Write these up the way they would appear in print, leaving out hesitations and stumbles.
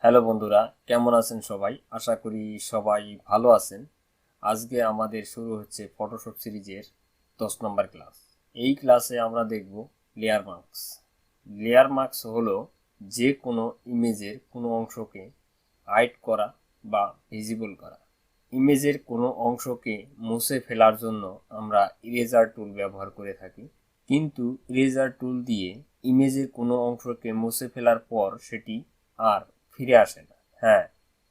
Hello বন্ধুরা, কেমন আছেন সবাই? আশা করি সবাই ভালো আছেন। আজকে আমাদের শুরু হচ্ছে ফটোশপ সিরিজের 10 নম্বর ক্লাস। এই ক্লাসে আমরা দেখব লেয়ার মার্কস। লেয়ার মার্কস হলো যে কোনো ইমেজের কোনো অংশকে হাইড করা বা ভিজিবল করা। ইমেজের কোনো অংশকে মুছে ফেলার জন্য আমরা ইরেজার টুল ব্যবহার করে থাকি, কিন্তু ইরেজার টুল দিয়ে ইমেজের কোনো অংশকে মুছে ফেলার পর সেটি আর ফিরে আসে না। হ্যাঁ,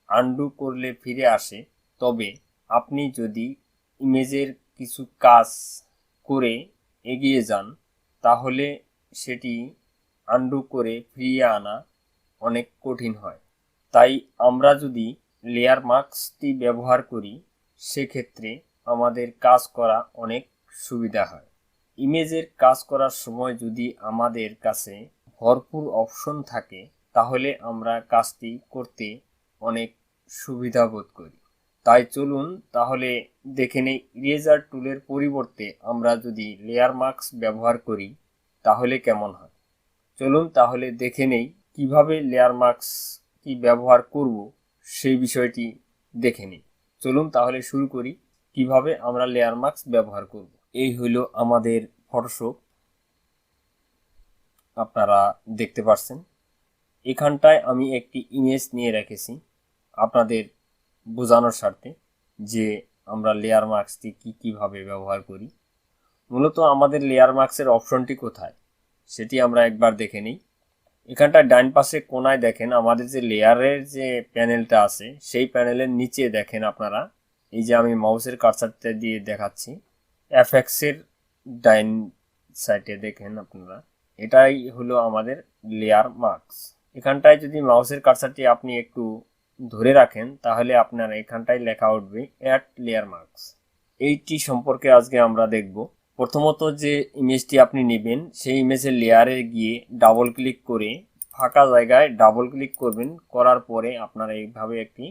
আনডু করলে ফিরে আসে, তবে আপনি যদি ইমেজের কিছু কাজ করে এগিয়ে যান তাহলে সেটি আনডু করে ফিরিয়ে আনা অনেক কঠিন হয়। তাই আমরা যদি লেয়ার মার্কসটি ব্যবহার করি সেক্ষেত্রে আমাদের কাজ করা অনেক সুবিধা হয়। ইমেজের কাজ করার সময় যদি আমাদের কাছে ভরপুর অপশন থাকে তাহলে আমরা কাজটি করতে অনেক সুবিধা বোধ করি। তাই চলুন তাহলে দেখে নেই ইরেজার টুলের পরিবর্তে আমরা যদি লেয়ার মার্কস ব্যবহার করি তাহলে কেমন হয়। চলুন তাহলে দেখে নেই কিভাবে লেয়ার মার্কস কি ব্যবহার করব সেই বিষয়টি দেখে নিই। চলুন তাহলে শুরু করি কিভাবে আমরা লেয়ার মার্কস ব্যবহার করব। এই হলো আমাদের ফটোশপ, আপনারা দেখতে পাচ্ছেন। এখানটায় আমি একটি ইমেজ নিয়ে রেখেছি আপনাদের বোঝানোর স্বার্থে যে আমরা লেয়ার মার্কসটি কিভাবে ব্যবহার করি। মূলত আমাদের লেয়ার মার্কসের অপশনটি কোথায় সেটি আমরা একবার দেখে নিই। এখানটায় ডান পাশে কোনায় দেখেন আমাদের যে লেয়ারের যে প্যানেলটা আছে সেই প্যানেলের নিচে দেখেন আপনারা, এই যে আমি মাউসের কার্সারটা দিয়ে দেখাচ্ছি, এফএক্সের ডাইন সাইডে দেখেন আপনারা, এটাই হলো আমাদের লেয়ার মার্কস। এখানটায় যদি মাউসের কার্সারটি আপনি একটু ধরে রাখেন তাহলে আপনার এখানটায় লেখা উঠবে অ্যাড লেয়ার মার্কস। এইটি সম্পর্কে আজকে আমরা দেখব। প্রথমত যে ইমেজটি আপনি নেবেন সেই ইমেজের লেয়ারে গিয়ে ডাবল ক্লিক করে ফাঁকা জায়গায় ডাবল ক্লিক করবেন, করার পরে আপনার এইভাবে একটি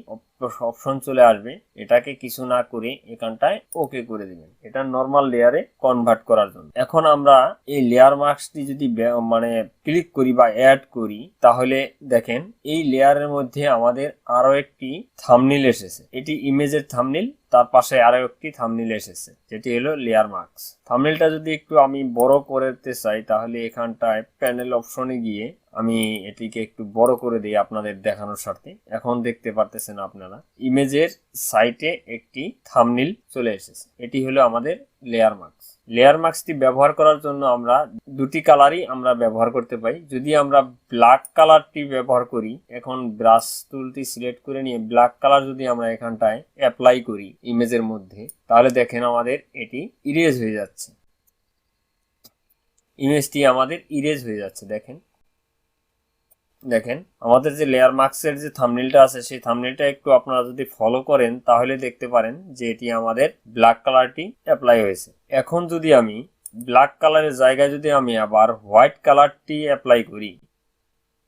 অপশন চলে আসবে। এটাকে কিছু না করে এখানটায় ওকে করে দিবেন, এটা নর্মাল লেয়ারে কনভার্ট করার জন্য। এখন আমরা এই লেয়ার মার্কসটি যদি ক্লিক করি বা অ্যাড করি তাহলে দেখেন এই লেয়ারের মধ্যে আমাদের আরো একটি থাম্বনেল এসেছে। এটি ইমেজের থাম্বনেল, তার পাশে আরো একটি থাম্বনেল এসেছে যেটি হলো লেয়ার মার্কস। থাম্বনেলটা যদি একটু আমি বড় করতে চাই তাহলে এখানটায় প্যানেল অপশনে গিয়ে আমি এটিকে একটু বড় করে দিই আপনাদের দেখানোর স্বার্থে। এখন দেখতে পারতেছেন আপনারা ইমেজের সাইটে একটি থাম্বনেল চলে এসেছে। এটি হলো আমাদের লেয়ার মার্কস। লেয়ার মার্কসটি ব্যবহার করার জন্য আমরা দুটি কালারই আমরা ব্যবহার করতে পারি। যদি আমরা ব্ল্যাক কালারটি ব্যবহার করি, এখন ব্রাশ টুলটি সিলেক্ট করে নিয়ে ব্ল্যাক কালার যদি আমরা এখানটায় অ্যাপ্লাই করি ইমেজের মধ্যে তাহলে দেখেন আমাদের এটি ইরেজ হয়ে যাচ্ছে। ইমেজটি আমাদের ইরেজ হয়ে যাচ্ছে। দেখেন আমাদের যে লেয়ার মার্কসের যে থাম্বনেলটা আছে সেই থাম্বনেলটা একটু আপনারা যদি ফলো করেন তাহলে দেখতে পারেন যে এটি আমাদের ব্ল্যাক কালারটি অ্যাপ্লাই হয়েছে। এখন যদি আমি ব্ল্যাক কালারের জায়গায় যদি আমি আবার হোয়াইট কালারটি অ্যাপ্লাই করি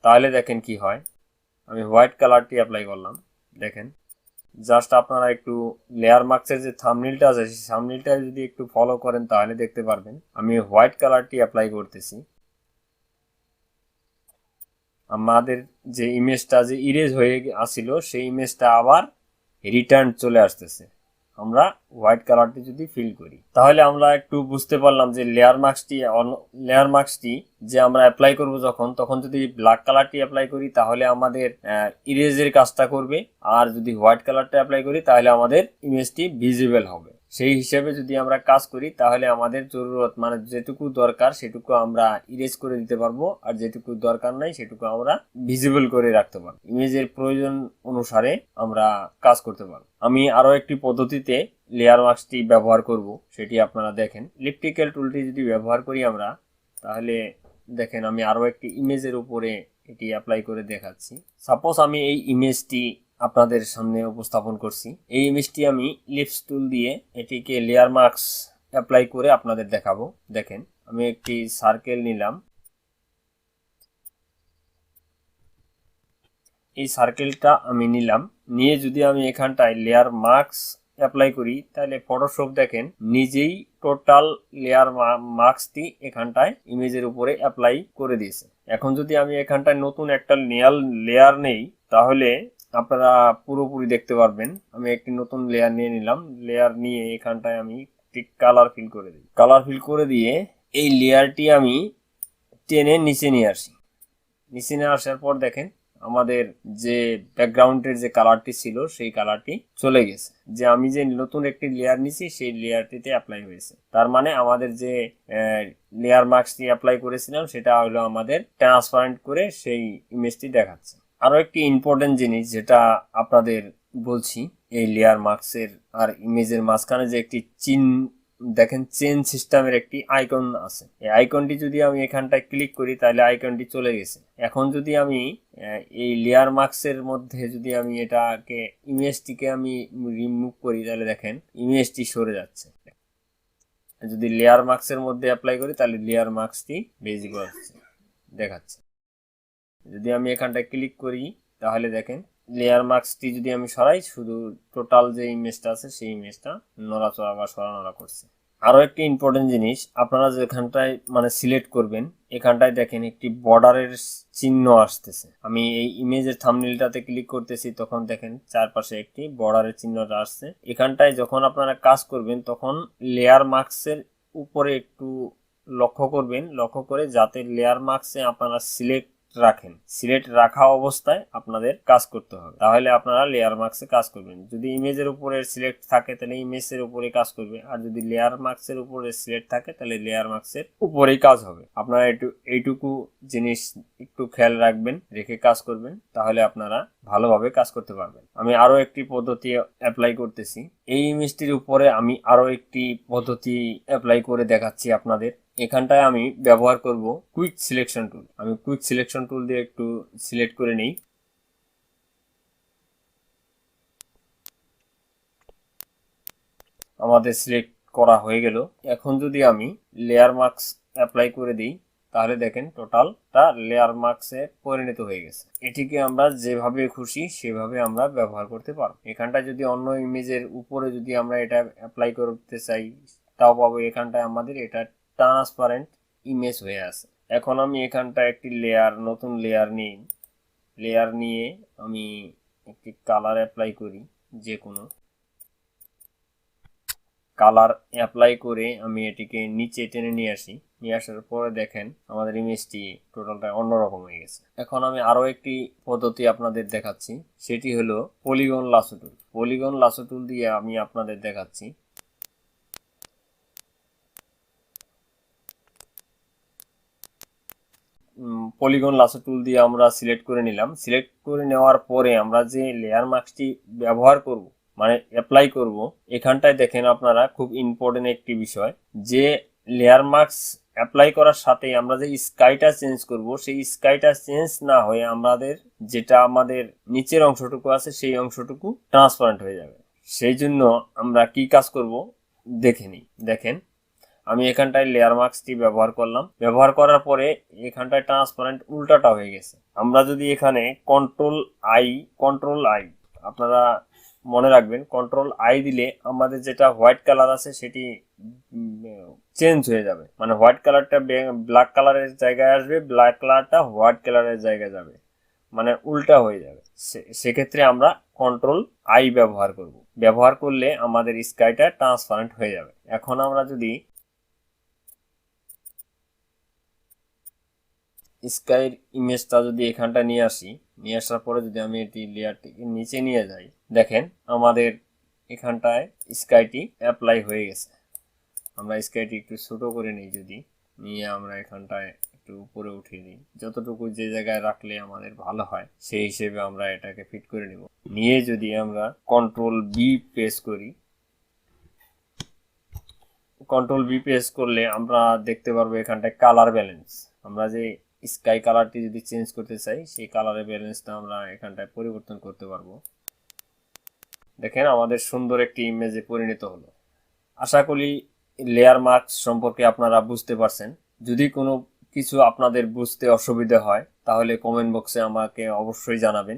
তাহলে দেখেন কি হয়। আমি হোয়াইট কালারটি অ্যাপ্লাই করলাম, দেখেন জাস্ট আপনারা একটু লেয়ার মার্কসের যে থাম্বনেলটা আছে সেই থাম্বনেলটা যদি একটু ফলো করেন তাহলে দেখতে পারবেন আমি হোয়াইট কালারটি অ্যাপ্লাই করতেছি। আমাদের যে ইমেজটা যে ইরেজ হয়ে আসছিল সেই ইমেজটা আবার রিটার্ন চলে আসতেছে আমরা হোয়াইট কালারটি যদি ফিল করি। তাহলে আমরা একটু বুঝতে পারলাম যে লেয়ার মার্কসটি যে আমরা অ্যাপ্লাই করব তখন যদি ব্ল্যাক কালারটি অ্যাপ্লাই করি তাহলে আমাদের ইরেজের কাজটা করবে, আর যদি হোয়াইট কালারটা অ্যাপ্লাই করি তাহলে আমাদের ইমেজটি ভিজিবল হবে। সেই হিসেবে যদি আমরা কাজ করি তাহলে আমাদের জরুরত যেটুকু দরকার সেটুকু আমরা ইরেজ করে দিতে পারবো, আর যেটুকু দরকার নাই সেটুকু আমরা ভিজিবল করে রাখতে পারবো। ইমেজের প্রয়োজন অনুসারে আমরা কাজ করতে পারবো। আমি আরো একটি পদ্ধতিতে লেয়ার মার্কসটি ব্যবহার করব, সেটি আপনারা দেখেন। ইলেকট্রিক্যাল টুলটি যদি ব্যবহার করি আমরা তাহলে দেখেন আমি আরো একটি ইমেজের উপরে এটি অ্যাপ্লাই করে দেখাচ্ছি। সাপোজ আমি এই ইমেজটি আপনাদের সামনে উপস্থাপন করছি। এই ইমেজটি আমি ইলিপস টুল দিয়ে এটিকে লেয়ার মার্কস অ্যাপ্লাই করে আপনাদের দেখাবো। দেখেন আমি একটি সার্কেল নিলাম, এই সার্কেলটা আমি নিলাম, নিয়ে যদি আমি এখানটায় লেয়ার মার্কস অ্যাপ্লাই করি তাহলে ফটোশপ দেখেন নিজেই টোটাল লেয়ার মার্কসটি এখানটায় ইমেজের উপরে অ্যাপ্লাই করে দিয়েছে। এখন যদি আমি এখানটায় নতুন একটা লেয়ার নেই তাহলে আপনারা পুরোপুরি দেখতে পারবেন। আমি একটি নতুন লেয়ার নিয়ে নিলাম, লেয়ার নিয়ে এখানটায় আমি ঠিক কালার ফিল করে দিই। কালার ফিল করে দিয়ে এই লেয়ারটি আমি টেনে নিচে নিয়ে আসি। নিচে নিয়ে আসার পর দেখেন আমাদের যে ব্যাকগ্রাউন্ডের যে কালারটি ছিল সেই কালারটি চলে গেছে, যে আমি যে নতুন একটি লেয়ার নিছি সেই লেয়ারটিতে অ্যাপ্লাই হয়েছে। তার মানে আমাদের যে লেয়ার মাস্কটি অ্যাপ্লাই করেছিলাম সেটা হলো আমাদের ট্রান্সপারেন্ট করে সেই ইমেজটি দেখাচ্ছে। আরো একটি ইম্পর্টেন্ট জিনিস যেটা আপনাদের বলছি, এই লেয়ার মাস্কের আর ইমেজের মাঝখানে যে একটি দেখেন চেন সিস্টেমের একটি আইকন আছে। এই আইকনটি যদি আমি এখানটায় ক্লিক করি তাহলে আইকনটি চলে গেছে। এখন যদি আমি এই লেয়ার মাস্কের মধ্যে যদি আমি এটাকে ইমেজটিকে আমি রিমুভ করি তাহলে দেখেন ইমেজটি সরে যাচ্ছে। যদি লেয়ার মাস্কের মধ্যে অ্যাপ্লাই করি তাহলে লেয়ার মাস্কটি বেজিক দেখাচ্ছে। যদি আমি এখানটায় ক্লিক করি তাহলে দেখেন লেয়ার মাস্কটি যদি আমি সরাই শুধু টোটাল যে ইমেজটা আছে সেই ইমেজটা নড়াচড়া বা সরানোড়া করছে। আরো একটি ইম্পর্টেন্ট জিনিস, আপনারা যেখানটায় মানে সিলেক্ট করবেন এখানটায় দেখেন একটি বর্ডারের চিহ্ন আসতেছে। আমি এই ইমেজের থাম্বনেইলটাতে ক্লিক করতেছি তখন দেখেন চারপাশে একটি বর্ডারের চিহ্নটা আসছে। এখানটায় যখন আপনারা কাজ করবেন তখন লেয়ার মাস্কের উপরে একটু লক্ষ্য করবেন, লক্ষ্য করে যাতে লেয়ার মাস্কে আপনারা সিলেক্ট রাখেন। সিলেক্ট রাখা অবস্থায় আপনাদের কাজ করতে হবে, তাহলে আপনারা লেয়ার মাস্কে কাজ করবেন। যদি ইমেজের উপরে সিলেক্ট থাকে তাহলে ইমেজের উপরে কাজ করবে, আর যদি লেয়ার মাস্কের উপরে সিলেক্ট থাকে তাহলে লেয়ার মাস্কের উপরেই কাজ হবে। আপনারা এইটুকু জিনিস একটু খেয়াল রাখবেন, রেখে কাজ করবেন, তাহলে আপনারা ভালোভাবে কাজ করতে পারবেন। আমি আরো একটি পদ্ধতি অ্যাপ্লাই করতেছি। এই ইমেজটির উপরে আমি আরো একটি পদ্ধতি অ্যাপ্লাই করে দেখাচ্ছি আপনাদের। এখানটায় আমি ব্যবহার করব কুইক সিলেকশন টুল। আমি কুইক সিলেকশন টুল দিয়ে একটু সিলেক্ট করে নিই। আমাদের সিলেক্ট করা হয়ে গেল। এখন যদি আমি লেয়ার মাস্ক অ্যাপ্লাই করে দিই তাহলে দেখেন টোটালটা লেয়ার মাস্কে পরিণত হয়ে গেছে। এটিকে আমরা যেভাবে খুশি সেভাবে আমরা ব্যবহার করতে পারবো। এখানটা যদি অন্য ইমেজের উপরে যদি আমরা এটা অ্যাপ্লাই করতে চাই তাও পাবো। এখানটায় আমাদের এটা ট্রান্সপারেন্ট ইমেজ হয়ে আছে। এখন আমি এখানটা একটি নতুন লেয়ার নিয়ে আমি একটি কালার অ্যাপ্লাই করি, যে কোনো কালার অ্যাপ্লাই করে আমি এটিকে নিচে টেনে নিয়ে আসি। নিয়ে আসার পরে দেখেন আমাদের ইমেজটি টোটালটা অন্যরকম হয়ে গেছে। এখন আমি আরো একটি পদ্ধতি আপনাদের দেখাচ্ছি, সেটি হলো পলিগন লাসো টুল। পলিগন লাসো টুল দিয়ে আমি আপনাদের দেখাচ্ছি। পলিগন লাসো টুল দিয়ে আমরা সিলেক্ট করে নিলাম। সিলেক্ট করে নেওয়ার পরে আমরা যে লেয়ার মাস্কটি ব্যবহার করব মানে অ্যাপ্লাই করব, এখানটায় দেখেন আপনারা খুব ইম্পর্টেন্ট একটি বিষয়, যে লেয়ার মাস্ক অ্যাপ্লাই করার সাথে আমরা যে স্কাইটা চেঞ্জ করব সেই স্কাইটা চেঞ্জ না হয়ে আমাদের নিচের অংশটুকু আছে সেই অংশটুকু ট্রান্সপারেন্ট হয়ে যাবে। সেই জন্য আমরা কি কাজ করব দেখে নিই। দেখেন আমি এখানটায় লেয়ার মাস্কটি ব্যবহার করলাম, ব্যবহার করার পরে এখানটায় ট্রান্সপারেন্ট উল্টাটা হয়ে গেছে। আমরা যদি এখানে কন্ট্রোল আই আপনারা মনে রাখবেন, কন্ট্রোল আই দিলে আমাদের যেটা হোয়াইট কালার আছে সেটি চেঞ্জ হয়ে যাবে। মানে হোয়াইট কালারটা ব্ল্যাক কালারের জায়গায় আসবে, ব্ল্যাক কালারটা হোয়াইট কালারের জায়গায় যাবে, মানে উল্টা হয়ে যাবে। সেক্ষেত্রে আমরা কন্ট্রোল আই ব্যবহার করব। ব্যবহার করলে আমাদের স্কাইটা ট্রান্সপারেন্ট হয়ে যাবে। এখন আমরা যদি স্কাইর ইমেজটা যদি এখানটা নিয়ে আসার পরে যদি আমি এটি লেয়ারটিকে নিচে নিয়ে যাই, দেখেন আমাদের এখানটায় স্কাইটি অ্যাপ্লাই হয়ে গেছে। আমরা স্কাইটি একটু ছোট করে নিই, যদি নিয়ে আমরা এখানটায় একটু উপরে উঠিয়ে দিই, যতটুকু যে জায়গায় রাখলে আমাদের ভালো হয় সেই হিসেবে আমরা এটাকে ফিট করে নিব। নিয়ে যদি আমরা কন্ট্রোল বি প্রেস করি, কন্ট্রোল বি প্রেস করলে আমরা দেখতে পারবো এখানটায় কালার ব্যালেন্স। আমরা যে স্কাই কালারটি যদি চেঞ্জ করতে চাই সেই কালারের ব্যালেন্সটা আমরা এখানটায় পরিবর্তন করতে পারবো। দেখেন আমাদের সুন্দর একটি ইমেজে পরিণত হলো। আশা করি লেয়ার মাস্ক সম্পর্কে আপনারা বুঝতে পারছেন। যদি কোনো কিছু আপনাদের বুঝতে অসুবিধা হয় তাহলে কমেন্ট বক্সে আমাকে অবশ্যই জানাবেন,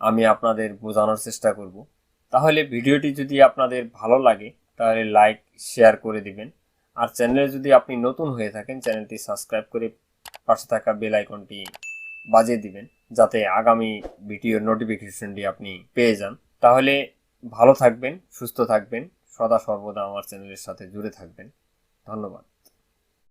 আমি আপনাদের বোঝানোর চেষ্টা করব। তাহলে ভিডিওটি যদি আপনাদের ভালো লাগে তাহলে লাইক শেয়ার করে দিবেন। আর চ্যানেলে যদি আপনি নতুন হয়ে থাকেন চ্যানেলটি সাবস্ক্রাইব করে পাশে থাকা বেল আইকনটি বাজিয়ে দিবেন। যাতে আগামী ভিডিওর নোটিফিকেশনটি আপনি পেয়ে যান। তাহলে ভালো থাকবেন, সুস্থ থাকবেন, সদা সর্বদা আমার চ্যানেলের সাথে জুড়ে থাকবেন। ধন্যবাদ।